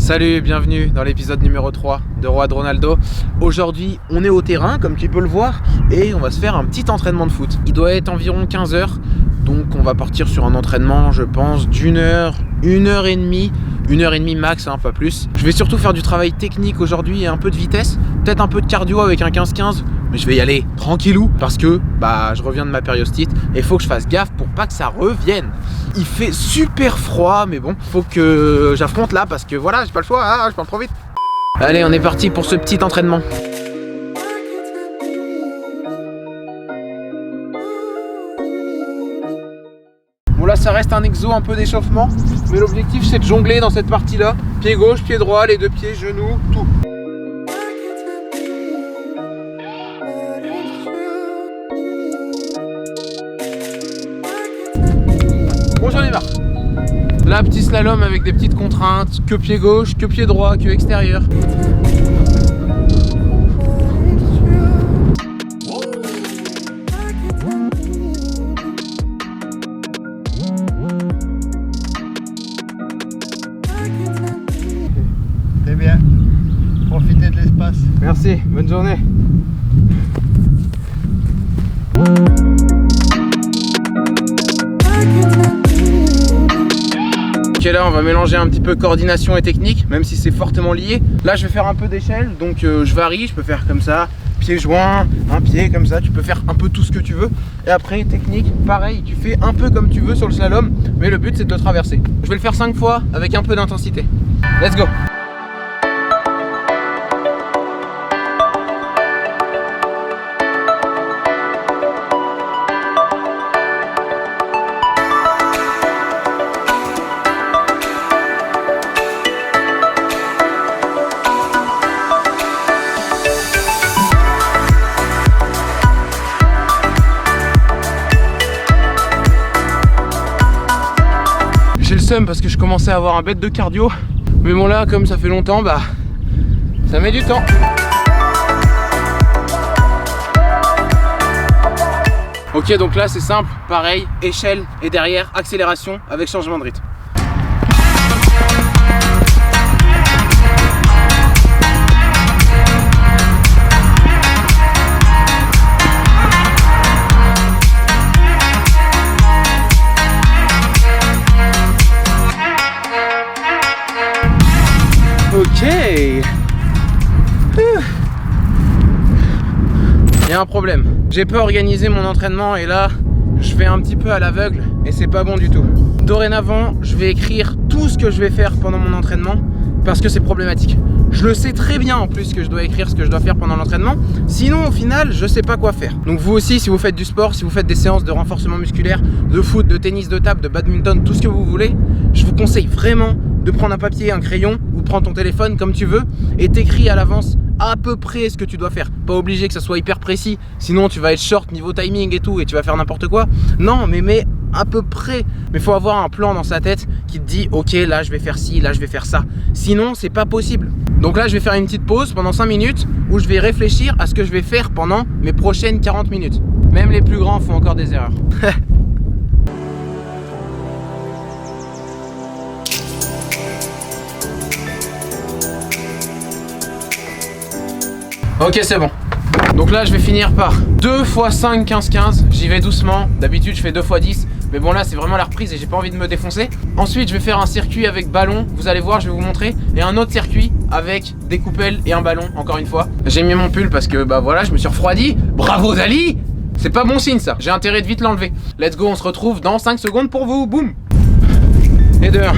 Salut, bienvenue dans l'épisode numéro 3 de Roi de Ronaldo. Aujourd'hui, on est au terrain, comme tu peux le voir, et on va se faire un petit entraînement de foot. Il doit être environ 15 heures, donc on va partir sur un entraînement, je pense, d'une heure, 1h30 max, hein, pas plus. Je vais surtout faire du travail technique aujourd'hui et un peu de vitesse, peut-être un peu de cardio avec un 15-15, mais je vais y aller tranquillou parce que je reviens de ma périostite et il faut que je fasse gaffe pour pas que ça revienne. Il fait super froid, mais bon, faut que j'affronte là parce que voilà, j'ai pas le choix, hein, je parle trop vite. Allez, on est parti pour ce petit entraînement. Bon là ça reste un exo, un peu d'échauffement, mais l'objectif c'est de jongler dans cette partie là. Pied gauche, pied droit, les deux pieds, genoux, tout. Bon, j'en ai marre. Là, petit slalom avec des petites contraintes, que pied gauche, que pied droit, que extérieur. Très bien. Profitez de l'espace. Merci, bonne journée. Ok, là on va mélanger un petit peu coordination et technique, même si c'est fortement lié. Là je vais faire un peu d'échelle, donc je varie, je peux faire comme ça, pied joint, un pied comme ça, tu peux faire un peu tout ce que tu veux. Et après technique, pareil, tu fais un peu comme tu veux sur le slalom, mais le but c'est de le traverser. Je vais le faire 5 fois avec un peu d'intensité. Let's go. J'ai le seum parce que je commençais à avoir un bête de cardio. Mais bon là, comme ça fait longtemps, ça met du temps. Ok, donc là c'est simple, pareil, échelle et derrière, accélération avec changement de rythme. Ok. Il y a un problème. J'ai pas organisé mon entraînement et là, je fais un petit peu à l'aveugle et c'est pas bon du tout. Dorénavant, je vais écrire tout ce que je vais faire pendant mon entraînement parce que c'est problématique. Je le sais très bien en plus que je dois écrire ce que je dois faire pendant l'entraînement. Sinon, au final, je sais pas quoi faire. Donc vous aussi, si vous faites du sport, si vous faites des séances de renforcement musculaire, de foot, de tennis de table, de badminton, tout ce que vous voulez, je vous conseille vraiment de prendre un papier, un crayon ou prendre ton téléphone comme tu veux et t'écris à l'avance à peu près ce que tu dois faire. Pas obligé que ça soit hyper précis, sinon tu vas être short niveau timing et tout et tu vas faire n'importe quoi. Non, mais à peu près. Mais faut avoir un plan dans sa tête qui te dit ok, là je vais faire ci, là je vais faire ça. Sinon c'est pas possible. Donc là je vais faire une petite pause pendant 5 minutes où je vais réfléchir à ce que je vais faire pendant mes prochaines 40 minutes. Même les plus grands font encore des erreurs. Ok, c'est bon. Donc là je vais finir par 2 x 5 15-15. J'y vais doucement. D'habitude je fais 2 x 10. Mais bon là c'est vraiment la reprise et j'ai pas envie de me défoncer. Ensuite je vais faire un circuit avec ballon. Vous allez voir, je vais vous montrer. Et un autre circuit avec des coupelles et un ballon, encore une fois. J'ai mis mon pull parce que voilà, je me suis refroidi. Bravo Dali. C'est pas bon signe ça. J'ai intérêt de vite l'enlever. Let's go, on se retrouve dans 5 secondes pour vous. Boum. Et 2, 1.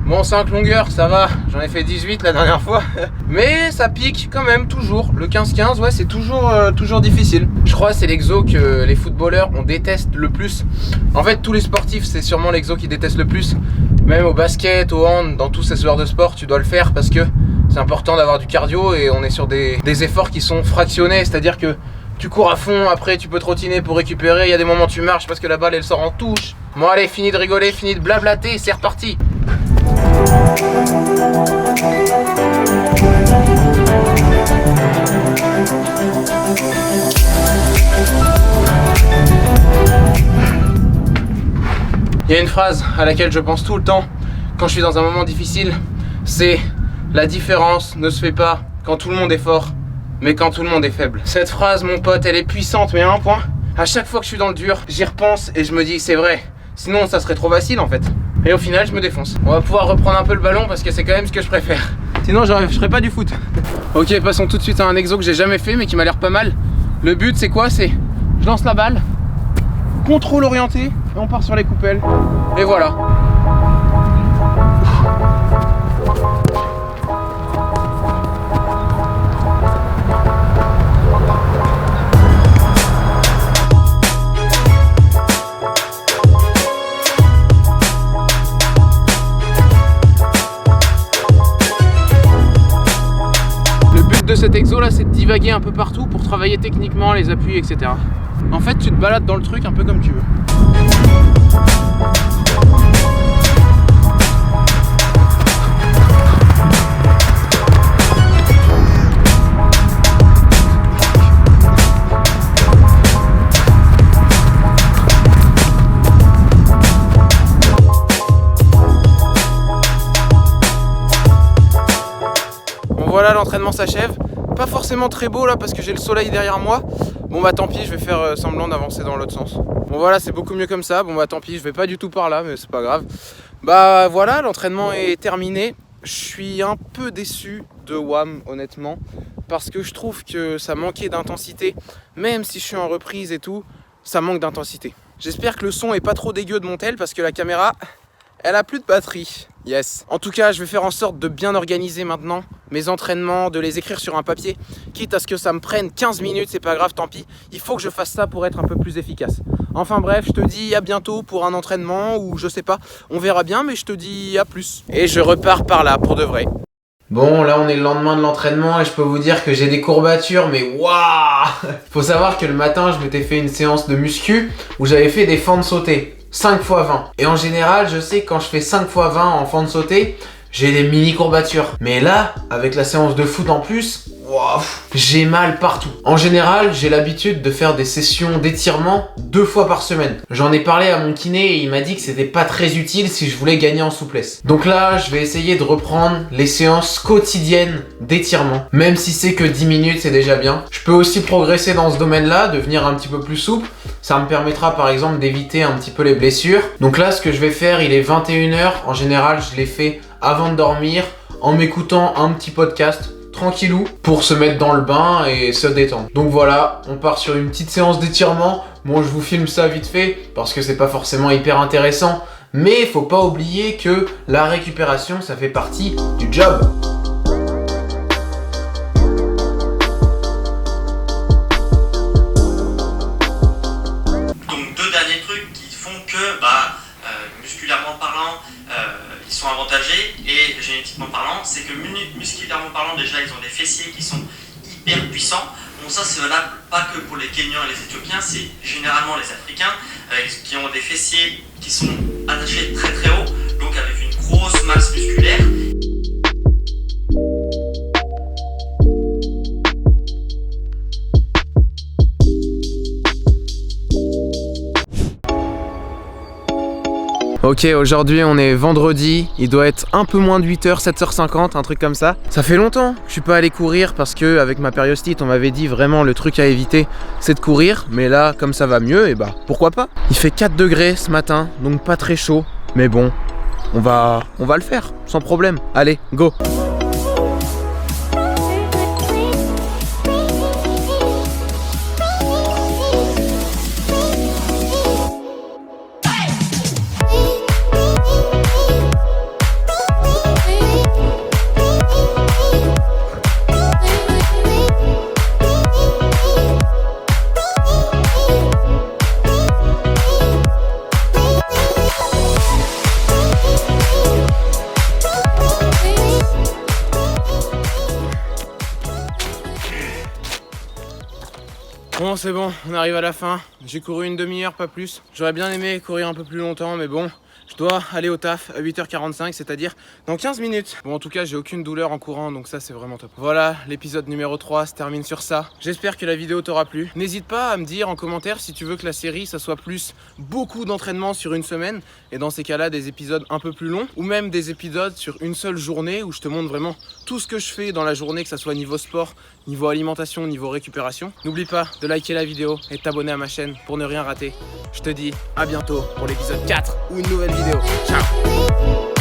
Bon, 5 longueurs, ça va, j'en ai fait 18 la dernière fois. Mais ça pique quand même, toujours. Le 15-15, ouais, c'est toujours difficile. Je crois que c'est l'exo que les footballeurs, on déteste le plus. En fait, tous les sportifs, c'est sûrement l'exo qu'ils détestent le plus. Même au basket, au hand, dans tous ces sports de sport, tu dois le faire parce que c'est important d'avoir du cardio et on est sur des efforts qui sont fractionnés. C'est-à-dire que tu cours à fond, après tu peux trottiner pour récupérer. Il y a des moments où tu marches parce que la balle, elle sort en touche. Bon, allez, fini de rigoler, fini de blablater, c'est reparti. Il y a une phrase à laquelle je pense tout le temps quand je suis dans un moment difficile, c'est la différence ne se fait pas quand tout le monde est fort, mais quand tout le monde est faible. Cette phrase, mon pote, elle est puissante, mais à un point, à chaque fois que je suis dans le dur, j'y repense et je me dis c'est vrai, sinon ça serait trop facile en fait. Et au final, je me défonce. On va pouvoir reprendre un peu le ballon parce que c'est quand même ce que je préfère. Sinon, je ferais pas du foot. Ok, passons tout de suite à un exo que j'ai jamais fait mais qui m'a l'air pas mal. Le but, c'est quoi? C'est je lance la balle, contrôle orienté, et on part sur les coupelles. Et voilà. De cet exo là, c'est de divaguer un peu partout pour travailler techniquement les appuis, etc. En fait, tu te balades dans le truc un peu comme tu veux. Voilà, l'entraînement s'achève. Pas forcément très beau là parce que j'ai le soleil derrière moi. Bon bah tant pis, je vais faire semblant d'avancer dans l'autre sens. Bon voilà, c'est beaucoup mieux comme ça. Bon bah tant pis, je vais pas du tout par là, mais c'est pas grave. Bah voilà, l'entraînement est terminé. Je suis un peu déçu de WAM honnêtement, parce que je trouve que ça manquait d'intensité. Même si je suis en reprise et tout, ça manque d'intensité. J'espère que le son est pas trop dégueu de mon tel parce que la caméra, elle a plus de batterie. Yes. En tout cas, je vais faire en sorte de bien organiser maintenant mes entraînements, de les écrire sur un papier. Quitte à ce que ça me prenne 15 minutes, c'est pas grave, tant pis. Il faut que je fasse ça pour être un peu plus efficace. Enfin bref, je te dis à bientôt pour un entraînement ou je sais pas. On verra bien, mais je te dis à plus. Et je repars par là pour de vrai. Bon, là on est le lendemain de l'entraînement et je peux vous dire que j'ai des courbatures, mais waouh! Faut savoir que le matin, je m'étais fait une séance de muscu où j'avais fait des fentes sautées. 5 x 20. Et en général, je sais que quand je fais 5 x 20 en fente sautée, j'ai des mini courbatures. Mais là, avec la séance de foot en plus, wow, j'ai mal partout. En général, j'ai l'habitude de faire des sessions d'étirement 2 fois par semaine. J'en ai parlé à mon kiné et il m'a dit que c'était pas très utile si je voulais gagner en souplesse. Donc là, je vais essayer de reprendre les séances quotidiennes d'étirement. Même si c'est que 10 minutes, c'est déjà bien. Je peux aussi progresser dans ce domaine-là, devenir un petit peu plus souple. Ça me permettra par exemple d'éviter un petit peu les blessures. Donc là, ce que je vais faire, il est 21h. En général, je l'ai fait avant de dormir en m'écoutant un petit podcast tranquillou pour se mettre dans le bain et se détendre. Donc voilà, on part sur une petite séance d'étirement. Bon, je vous filme ça vite fait parce que c'est pas forcément hyper intéressant, mais il faut pas oublier que la récupération, ça fait partie du job. Donc deux derniers trucs qui font que musculairement parlant, ils sont avantagés et génétiquement parlant, c'est que musculairement parlant déjà ils ont des fessiers qui sont hyper puissants. Bon, ça c'est valable pas que pour les Kenyans et les Éthiopiens, c'est généralement les Africains qui ont des fessiers qui sont attachés très très haut, donc avec une grosse masse musculaire. Ok, aujourd'hui on est vendredi, il doit être un peu moins de 8h, 7h50, un truc comme ça. Ça fait longtemps que je suis pas allé courir parce que avec ma périostite on m'avait dit vraiment le truc à éviter c'est de courir. Mais là comme ça va mieux, et bah pourquoi pas. Il fait 4 degrés ce matin, donc pas très chaud. Mais bon, on va le faire, sans problème. Allez, go! Bon, c'est bon, on arrive à la fin. J'ai couru une demi-heure, pas plus. J'aurais bien aimé courir un peu plus longtemps, mais bon, je dois aller au taf à 8h45, c'est-à-dire dans 15 minutes. Bon, en tout cas, j'ai aucune douleur en courant, donc ça, c'est vraiment top. Voilà, l'épisode numéro 3 se termine sur ça. J'espère que la vidéo t'aura plu. N'hésite pas à me dire en commentaire si tu veux que la série, ça soit plus beaucoup d'entraînement sur une semaine, et dans ces cas-là, des épisodes un peu plus longs, ou même des épisodes sur une seule journée où je te montre vraiment tout ce que je fais dans la journée, que ça soit niveau sport, niveau alimentation, niveau récupération. N'oublie pas de liker la vidéo et de t'abonner à ma chaîne pour ne rien rater. Je te dis à bientôt pour l'épisode 4 ou une nouvelle vidéo. Ciao.